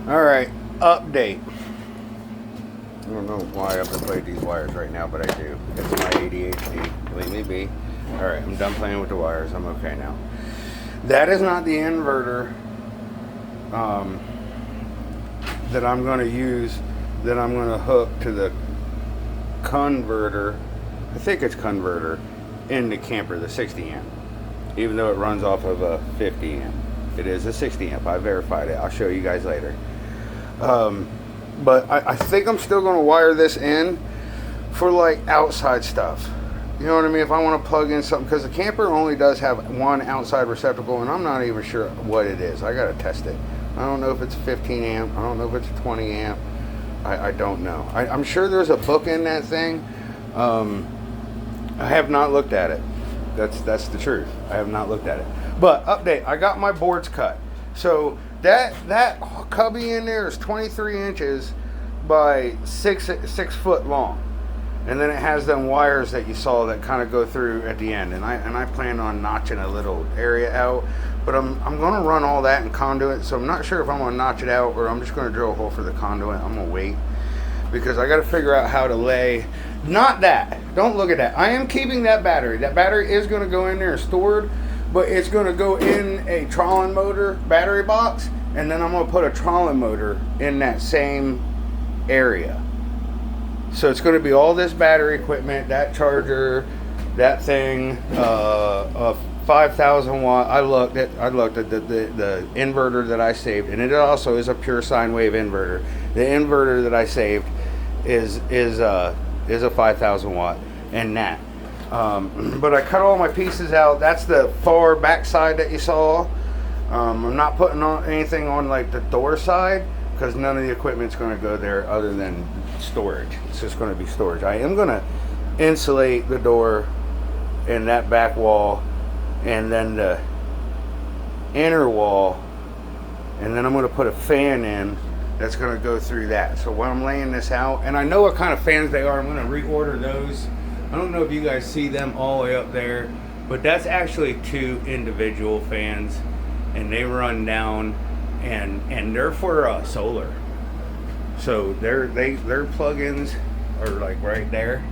Alright, update. I don't know why I have to play these wires right now, but I do. It's my ADHD. Leave me be. Alright, I'm done playing with the wires. I'm okay now. That is not the inverter that I'm going to use, that I'm going to hook to the converter. I think it's converter in the camper, the 60 amp. Even though it runs off of a 50 amp. It is a 60 amp. I verified it. I'll show you guys later. But I think I'm still going to wire this in for like outside stuff. You know what I mean? If I want to plug in something, because the camper only does have one outside receptacle, and I'm not even sure what it is. I got to test it. I don't know if it's 15 amp. I don't know if it's 20 amp. I don't know. I'm sure there's a book in that thing. I have not looked at it. That's the truth. I have not looked at it. But update, I got my boards cut. So that cubby in there is 23 inches by 6 foot long. And then it has them wires that you saw that kind of go through at the end. And I plan on notching a little area out. But I'm going to run all that in conduit. So I'm not sure if I'm going to notch it out or I'm just going to drill a hole for the conduit. I'm going to wait. Because I got to figure out how to lay. Not that. Don't look at that. I am keeping that battery. That battery is going to go in there and stored. But it's going to go in a Trollen motor battery box. And then I'm going to put a Trollen motor in that same area. So it's going to be all this battery equipment, that charger, that thing, a 5,000 watt. I looked at the inverter that I saved, and it also is a pure sine wave inverter. The inverter that I saved is a 5,000 watt and that. But I cut all my pieces out. That's the far back side that you saw. I'm not putting on anything on like the door side, because none of the equipment's going to go there other than storage. It's just going to be storage. I am going to insulate the door and that back wall and then the inner wall, and then I'm going to put a fan in that's going to go through that. So when I'm laying this out, and I know what kind of fans they are, I'm going to reorder those. I don't know if you guys see them all the way up there, but that's actually 2 individual fans, and they run down. And they're for solar, so their plugins are like right there.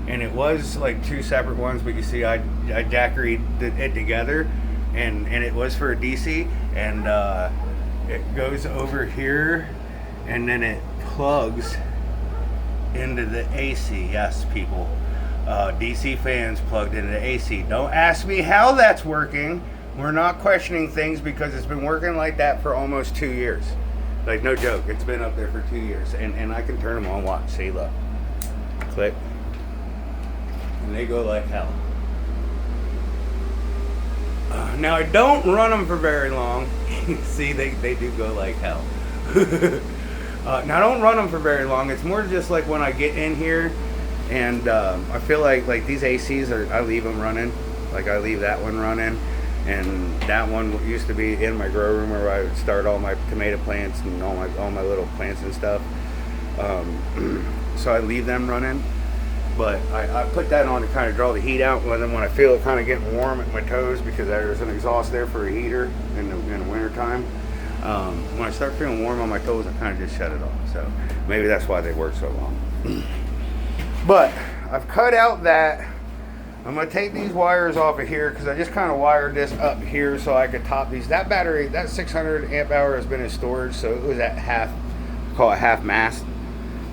And it was like 2 separate ones, but you see, I jackered it together, and it was for a DC, and it goes over here, and then it plugs into the AC. Yes, people, DC fans plugged into the AC. Don't ask me how that's working. We're not questioning things because it's been working like that for almost 2 years. Like, no joke. It's been up there for 2 years. And I can turn them on. Watch. See, look. Click. And they go like hell. Now, I don't run them for very long. See, they do go like hell. Now, I don't run them for very long. It's more just like when I get in here and I feel like these ACs, I leave them running. Like, I leave that one running. And that one used to be in my grow room where I would start all my tomato plants and all my little plants and stuff. So I leave them running. But I put that on to kind of draw the heat out. And then when I feel it kind of getting warm at my toes, because there's an exhaust there for a heater in the winter time. When I start feeling warm on my toes, I kind of just shut it off. So maybe that's why they work so long. But I've cut out that. I'm going to take these wires off of here because I just kind of wired this up here so I could top these. That battery, that 600 amp hour has been in storage, so it was at half, call it half mast.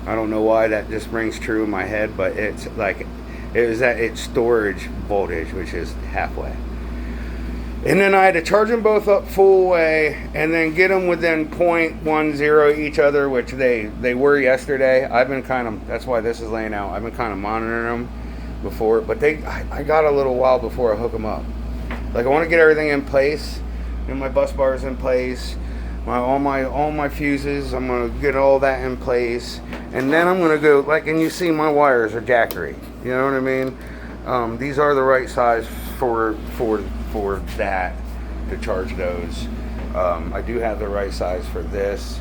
I don't know why that just rings true in my head, but it's like, it was at its storage voltage, which is halfway. And then I had to charge them both up full way and then get them within 0.10 each other, which they were yesterday. I've been kind of, that's why this is laying out. I've been kind of monitoring them before, but I got a little while before I hook them up. Like, I want to get everything in place, and my bus bars in place, all my fuses. I'm gonna get all that in place, and then I'm gonna go like, and you see my wires are jackery. You know what I mean? These are the right size for that to charge those. I do have the right size for this.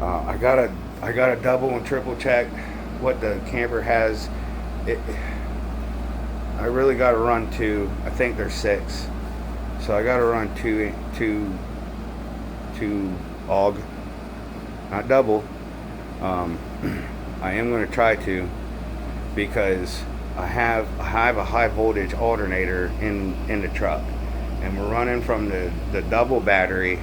I gotta double and triple check what the camper has. I really got to run 2. I think there's 6, so I got to run two AUG not double. I am going to try to, because I have a high voltage alternator in the truck, and we're running from the double battery,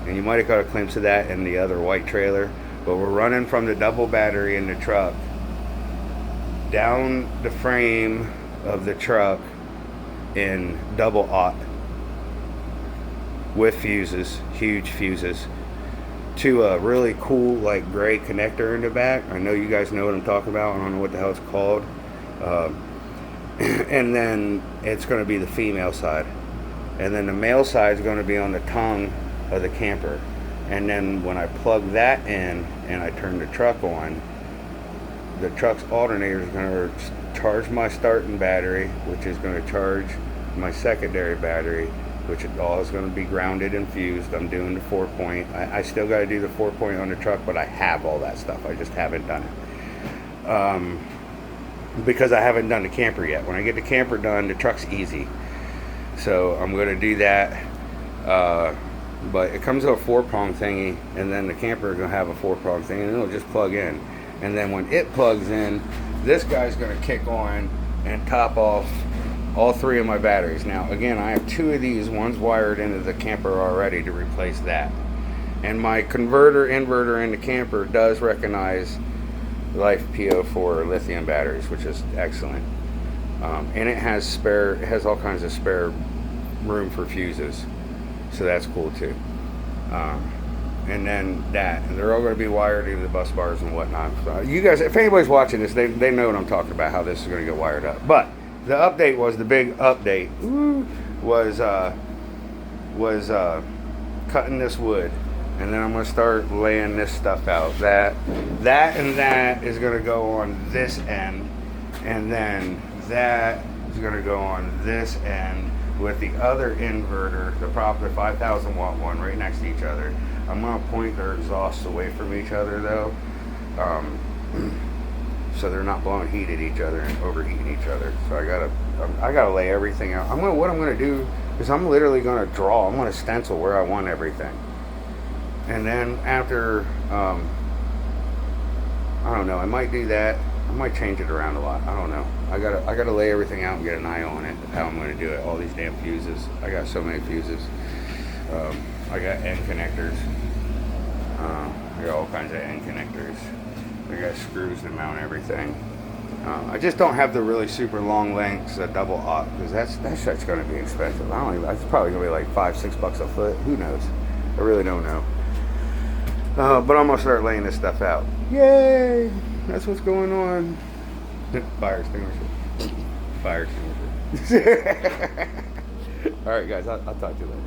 and you might have got a glimpse of that in the other white trailer, but we're running from the double battery in the truck down the frame of the truck in double aught with fuses, huge fuses, to a really cool like gray connector in the back. I know you guys know what I'm talking about. I don't know what the hell it's called. And then it's going to be the female side, and then the male side is going to be on the tongue of the camper. And then when I plug that in and I turn the truck on, the truck's alternator is going to charge my starting battery, which is going to charge my secondary battery, which all is going to be grounded and fused. I'm doing the 4-point. I still got to do the 4-point on the truck, but I have all that stuff. I just haven't done it. Because I haven't done the camper yet. When I get the camper done, the truck's easy. So I'm going to do that. But it comes to a 4-prong thingy, and then the camper is going to have a 4-prong thing, and it'll just plug in. And then when it plugs in, this guy's going to kick on and top off all 3 of my batteries. Now, again, I have 2 of these. One's wired into the camper already to replace that. And my inverter in the camper does recognize Life PO4 lithium batteries, which is excellent. And it has all kinds of spare room for fuses. So that's cool too. And then and they're all going to be wired into the bus bars and whatnot. So you guys, if anybody's watching this, they know what I'm talking about, how this is going to get wired up. But the update the big update was cutting this wood. And then I'm going to start laying this stuff out. That is going to go on this end. And then that is going to go on this end with the other inverter, the 5,000 watt one, right next to each other. I'm going to point their exhausts away from each other though. So they're not blowing heat at each other and overheating each other. So I gotta lay everything out. What I'm going to do is I'm literally going to draw. I'm going to stencil where I want everything. And then after, I don't know, I might do that. I might change it around a lot. I don't know. I gotta lay everything out and get an eye on it, how I'm going to do it. All these damn fuses. I got so many fuses. I got end connectors. I got all kinds of end connectors. I got screws to mount everything. I just don't have the really super long lengths of double aught, because that shit's going to be expensive. It's probably going to be like $5-6 a foot. Who knows? I really don't know. But I'm going to start laying this stuff out. Yay! That's what's going on. Fire extinguisher. Fire extinguisher. Alright guys, I'll talk to you later.